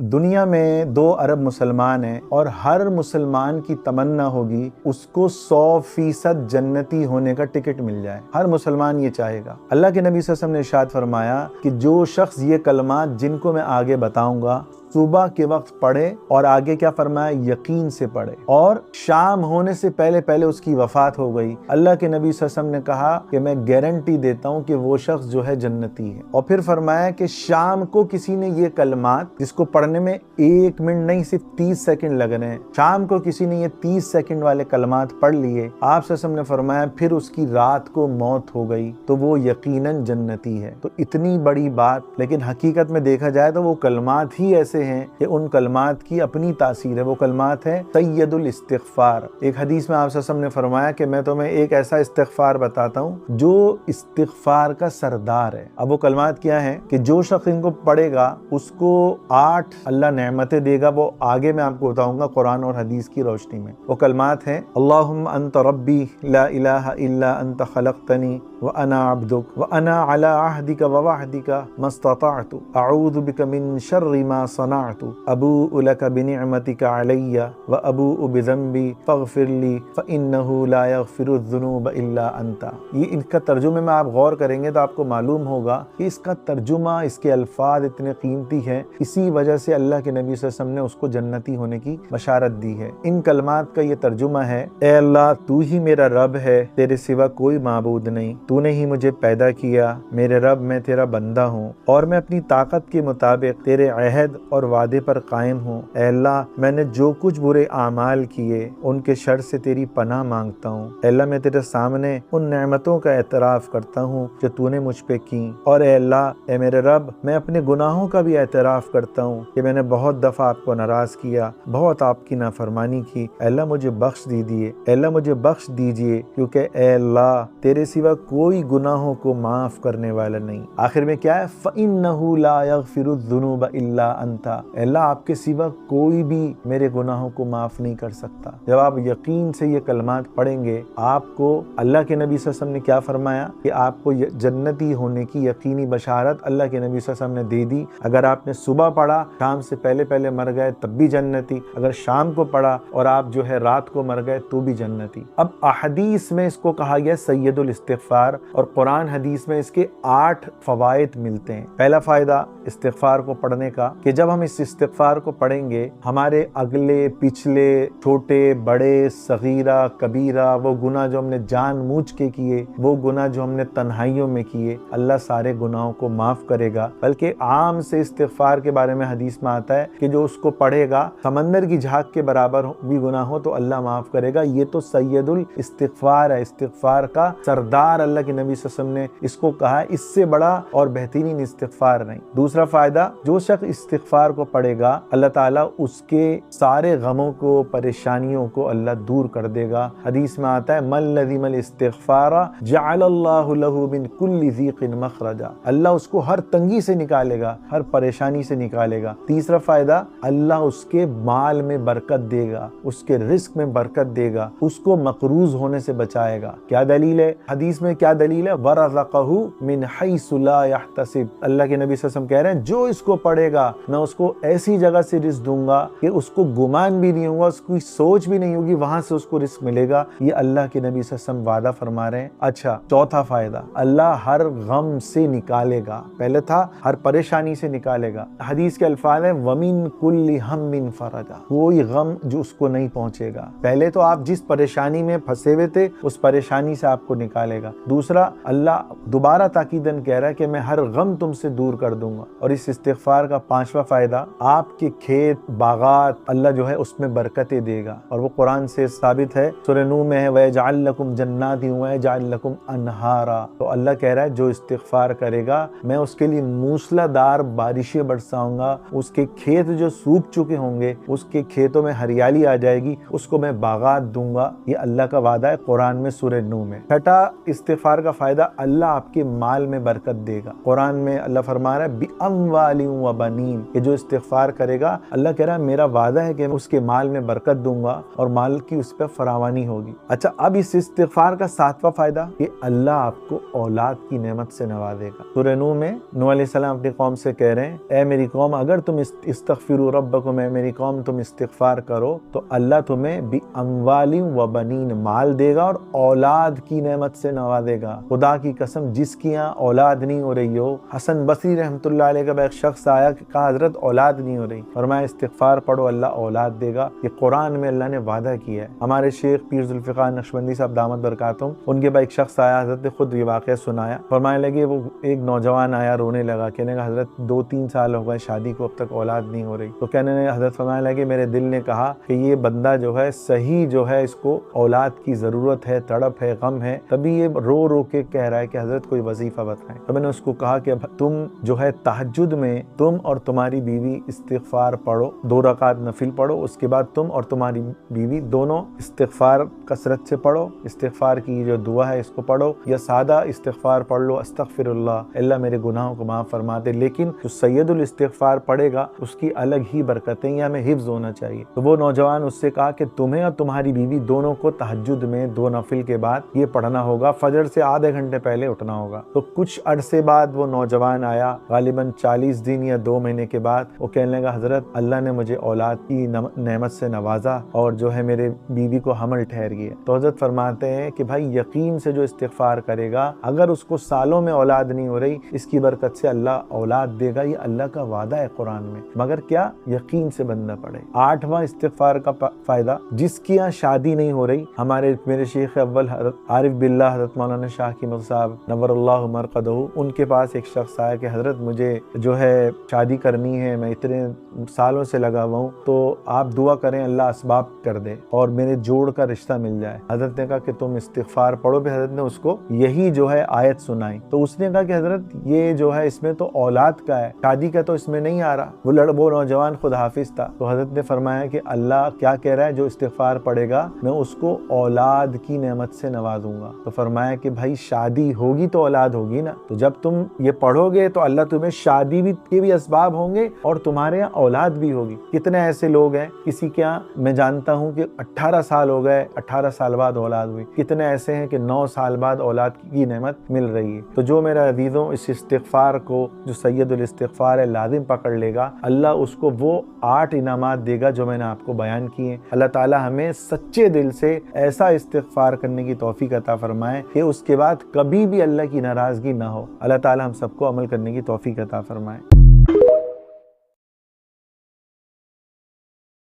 दुनिया में 2 अरब मुसलमान हैं और हर मुसलमान की तमन्ना होगी उसको 100% जन्नती होने का टिकट मिल जाए। हर मुसलमान ये चाहेगा। अल्लाह के नबी सल्लल्लाहु अलैहि वसल्लम ने इरशाद फरमाया कि जो शख्स ये कलमात जिनको मैं आगे बताऊंगा सुबह के वक्त पढ़े, और आगे क्या फरमाया, यकीन से पढ़े, और शाम होने से पहले पहले उसकी वफात हो गई, अल्लाह के नबी सल्लल्लाहु अलैहि वसल्लम ने कहा कि मैं गारंटी देता हूँ कि वो शख्स जो है जन्नती है। और फिर फरमाया कि शाम को किसी ने ये कलमात, जिसको पढ़ने में 1 मिनट नहीं सिर्फ 30 सेकंड लग रहे हैं, शाम को किसी ने ये 30 सेकंड वाले कलमात पढ़ लिए, आप सल्लल्लाहु अलैहि वसल्लम ने फरमाया फिर उसकी रात को मौत हो गई तो वो यकीनन जन्नती है। तो इतनी बड़ी बात, लेकिन हकीकत में देखा जाए तो वो कलमात ही ऐसे हैं कि उन कलमात की अपनी तासीर है। वो कलमात है सैयदुल इस्तिग़फ़ार। एक हदीस में आप सल्लल्लाहु अलैहि वसल्लम ने फरमाया कि मैं तुम्हें एक ऐसा इस्तिग़फ़ार बताता हूँ जो इस्तिग़फ़ार का सरदार है। अब वो कलमात क्या है कि जो शख्स इनको पढ़ेगा उसको 8 अल्लाह नेमतें देगा। वो आगे मैं आपको बताऊंगा कुरान और हदीस की रोशनी में। वो कलमात हैं, अल्लाहुम्मा अंत रब्बी ला इलाहा इल्ला अंत खलक़तनी व अना अब्दुक व अना अला अहदिका व वअदिका मस्ततअतु अऊज़ु बिका मिन शर्रि मा सनअतु अबूउ लका बिनिअमतिका अलैया व अबूउ बिज़ंबी फ़ग़फ़िरली फ़इन्नहु ला यग़फ़िरुज़्ज़ुनूब इल्ला अंता। ये इनका तर्जुमे में आप गौर करेंगे तो आपको मालूम होगा कि इसका तर्जुमा, इसके अल्फाज इतने कीमती हैं, इसी वजह से अल्लाह के नबी सल्लल्लाहु अलैहि वसल्लम ने उसको जन्नती होने की बशारत दी है। इन कलमात का ये तर्जुमा है, ए अल्लाह तू ही मेरा रब है, तेरे सिवा कोई माबूद नहीं, तूने ही मुझे पैदा किया, मेरे रब मैं तेरा बंदा हूँ और मैं अपनी ताकत के मुताबिक तेरे अहद और वादे पर कायम हूँ। ए अल्लाह मैंने जो कुछ बुरे आमाल किए उनके शर से तेरी पनाह मांगता हूँ। ए अल्लाह मैं तेरे सामने उन नेमतों का एतराफ़ करता हूँ जो तूने मुझ पे की, और ए अल्लाह ए मेरे रब मैं अपने गुनाहों का भी एतराफ़ करता हूँ कि मैंने बहुत दफ़ा आपको नाराज़ किया, बहुत आपकी नाफरमानी की। ए अल्लाह मुझे बख्श दीजिए, ए अल्लाह मुझे बख्श दीजिए, क्योंकि ए अल्लाह तेरे सिवा कोई गुनाहों को माफ़ करने वाला नहीं। आखिर में क्या है, फ़इन्नहु ला यग़फ़िरुज़्ज़ुनूब इल्ला अंता। अल्लाह आपके सिवा कोई भी मेरे गुनाहों को माफ़ नहीं कर सकता। जब आप यकीन से ये कलमात पढ़ेंगे, आपको अल्लाह के नबी सल्लल्लाहु अलैहि वसल्लम ने क्या फरमाया कि आपको जन्नती होने की यकीनी बशारत अल्लाह के नबी सल्लल्लाहु अलैहि वसल्लम ने दे दी। अगर आपने सुबह पढ़ा, शाम से पहले पहले मर गए तब भी जन्नती, अगर शाम को पढ़ा और आप जो है रात को मर गए तो भी जन्नती। अब अहदीस में इसको कहा गया सैयदुल इस्तिग़फ़ार, और कुरान हदीस में इसके 8 फ़वाइद मिलते हैं। पहला फ़ायदा इस्तिग़फ़ार को पढ़ने का कि जब हम इस इस्तिग़फ़ार को पढ़ेंगे, हमारे अगले पिछले छोटे बड़े सगीरा कबीरा वो गुनाह जो हमने जानबूझ के किए, वो गुनाह जो हमने तन्हाइयों में किए, अल्लाह सारे गुनाहों को माफ़ करेगा। बल्कि आम से इस्तिग़फ़ार के बारे में हदीस में आता है कि जो उसको पढ़ेगा समंदर की झाग के बराबर भी गुनाह हो तो अल्लाह माफ़ करेगा। ये तो सैयदुल इस्तिग़फ़ार है, इस्तिग़फ़ार का सरदार अल्लाह के नबी सल्लल्लाहु अलैहि वसल्लम ने इसको कहा, इससे बड़ा और बेहतरीन इस्तिग़फ़ार नहीं। दूसरा फ़ायदा, जो शख्स इस्तिग़फ़ार को पढ़ेगा अल्लाह ताला उसके सारे गमों को, परेशानियों को अल्लाह दूर कर देगा। हदीस में आता है मल्लज़िमल इस्तिग़फ़ारा जअलल्लाहु लहू मिन कुल्ली ज़ीक़िन मख़रजा। अल्लाह उसको हर तंगी से निकालेगा, हर परेशानी से निकालेगा। तीसरा फ़ायदा, अल्लाह उसके माल में बरकत देगा, उसके रिस्क में बरकत देगा, उसको मक़रूज़ होने से बचाएगा। क्या दलील है? हदीस में क्या दलील है? वरज़क़हू मिन हैसु ला यहतसिब। अल्लाह के नबी सल्लल्लाहु अलैहि वसल्लम कह रहे हैं जो इसको पढ़ेगा मैं उसको ऐसी जगह से रिस्क दूंगा कि उसको गुमान भी नहीं होगा, उसकी सोच भी नहीं होगी, वहां से उसको रिस्क मिलेगा। ये अल्लाह के नबी सल्लल्लाहु अलैहि वसल्लम वादा फरमा रहे हैं। अच्छा, चौथा फायदा, अल्लाह हर गम से निकालेगा। पहले था हर परेशानी से निकालेगा। हदीस के अल्फाज है वमिन कुल्ली हम्मिन फरजा। कोई गम जो उसको नहीं पहुंचेगा। पहले तो आप जिस परेशानी में फंसे हुए थे उस परेशानी से आपको निकालेगा। दूसरा, अल्लाह दोबारा ताकीदन कह रहा है कि मैं हर गम तुमसे दूर कर दूंगा। और इस इस्तिग़फ़ार का पांचवा फायदा, आपके खेत बागात अल्लाह जो है उसमें बरकतें देगा। और वो कुरान से साबित है, सूरह नूह में है वयजअल लकुम जन्नातिन वयजअल लकुम अनहारा। तो अल्लाह कह रहा है जो इस्तिग़फ़ार करेगा मैं उसके लिए मूसलाधार बारिशें बरसाऊंगा, उसके खेत जो सूख चुके होंगे उसके खेतों में हरियाली आ जाएगी, उसको मैं बागात दूंगा। ये अल्लाह का वादा है कुरान में सूरह नूह में। छठा इस्तिग़फ़ार का फायदा, अल्लाह आपके माल में बरकत देगा। कुरान में अल्लाह फरमा रहा है अम्वालिन व बनीन। ये जो इस्तिगफार करेगा, अल्लाह कह रहा है मेरा वादा है कि मैं उसके माल में बरकत दूंगा और माल की उस पर फरावानी होगी। अच्छा, अब इस इस्तिगफार का 7वां फायदा कि अल्लाह आपको औलाद की नेमत से नवाजेगा। सूरह नूह में नूह अलैहिस्सलाम अपनी कौम से कह रहे हैं, ए मेरी कौम, अगर तुम इस्तगफिरू रब्बकुम, मेरी कौम तुम इस्तिगफार करो तो अल्लाह तुम्हें बि अम्वालिन व बनीन, माल देगा और औलाद की नेमत से नवाजेगा। खुदा की कसम, जिसकी यहाँ औलाद नहीं हो रही हो, हसन बसरी रहमतुल्लाह अलैह का एक शख्स आया कि कहा हजरत औलाद नहीं हो रही, और मैं इस्तिगफार पढ़ो अल्लाह औलाद देगा। ये कुरान में अल्लाह ने वादा किया है। हमारे शेख पीर जुल्फ़िकार नक्शबंदी साहब दामत बरकातुम, उनके पास एक शख्स आया, हजरत ने खुद ये वाक़या सुनाया। फरमाने लगे, वो एक नौजवान आया, रोने लगा, कहने लगा हजरत 2-3 साल हो गए शादी को, अब तक औलाद नहीं हो रही। तो कहने लगे, हजरत फरमाने लगे मेरे दिल ने कहा कि ये बंदा जो है सही जो है, इसको औलाद की ज़रूरत है, तड़प है, गम है, तभी ये रो रो के कह रहा है कि हजरत कोई वजीफ़ा बताएं। तो मैंने उसको कहा कि तुम जो है तहज्जुद में तुम और तुम्हारी बीवी इस्तिगफार पढ़ो, 2 रकात नफिल पढ़ो, उसके बाद तुम और तुम्हारी बीवी दोनों इस्तिगफार कसरत से पढ़ो। इस्तिगफार की जो दुआ है इसको पढ़ो, या सादा इस्तिगफार पढ़ लो, अस्तगफिरुल्लाह, अल्लाह मेरे गुनाहों को माफ़ फरमा दे। लेकिन जो सैयदुल इस्तिगफार पढ़ेगा उसकी अलग ही बरकतें, या हमें हिफ्ज़ होना चाहिए। तो वो नौजवान उससे कहा कि तुम्हें और तुम्हारी बीवी दोनों को तहज्जुद में 2 नफिल के बाद ये पढ़ना होगा, फजर से आधे घंटे पहले उठना होगा। तो कुछ अरसे बाद वो नौजवान आया, गालिबन 40 दिन या 2 महीने के बाद, वो कहने लगा हजरत अल्लाह ने मुझे औलाद की नेमत से नवाजा और जो है मेरे बीवी को हमल ठहर गया। तो हजरत फरमाते हैं कि भाई यकीन से जो इस्तिगफार करेगा, अगर उसको सालों में औलाद नहीं हो रही, इसकी बरकत से अल्लाह औलाद देगा। ये अल्लाह का वादा है कुरान में, मगर क्या यकीन से बंदा पड़े। 8वां इस्तिगफार का फायदा, जिसकी यहाँ शादी नहीं हो रही, हमारे मेरे शेख अव्वल आरिफ बिल्लाह हजरत मौलाना शाह कीमत साहब नव्वरल्लाहु मरक़दहू, उनके पास एक शख्स आया कि हजरत मुझे जो है शादी करनी है, मैं इतने सालों से लगा हुआ हूँ, तो आप दुआ करें अल्लाह असबाब कर दे और मेरे जोड़ का रिश्ता मिल जाए। हजरत ने कहा कि तुम इस्तिगफार पढ़ो। भी हजरत ने उसको यही जो है आयत सुनाई। तो उसने कहा कि हजरत ये जो है इसमें तो औलाद का है, शादी का तो इसमें नहीं आ रहा। वो नौजवान खुद हाफिज था। तो हजरत ने फरमाया कि अल्लाह क्या कह रहा है, जो इस्तिगफार पढ़ेगा मैं उसको औलाद की नेमत से नवाजूंगा। तो फरमाया कि भाई शादी होगी तो औलाद होगी ना, तो जब तुम ये पढ़ोगे तो अल्लाह तुम्हें शादी के भी असबाब होंगे और तुम्हारे यहाँ औलाद भी होगी। कितने ऐसे लोग हैं, किसी के यहाँ मैं जानता हूँ कि 18 साल हो गए, 18 साल बाद औलाद हुई। कितने ऐसे हैं कि 9 साल बाद औलाद की नेमत मिल रही है। तो जो मेरा अजीजों इस इस्तिगफार को, जो सैयदुल इस्तिगफार है, लाजिम पकड़ लेगा, अल्लाह उसको वो 8 इनामात देगा जो मैंने आपको बयान किए। अल्लाह ताला हमें सच्चे दिल से ऐसा इस्तिगफार करने की तौफीक अता फरमाए कि उसके बाद कभी भी अल्लाह की नाराजगी ना हो। अल्लाह ताला हम सबको अमल करने की तौफीक अता फरमाए।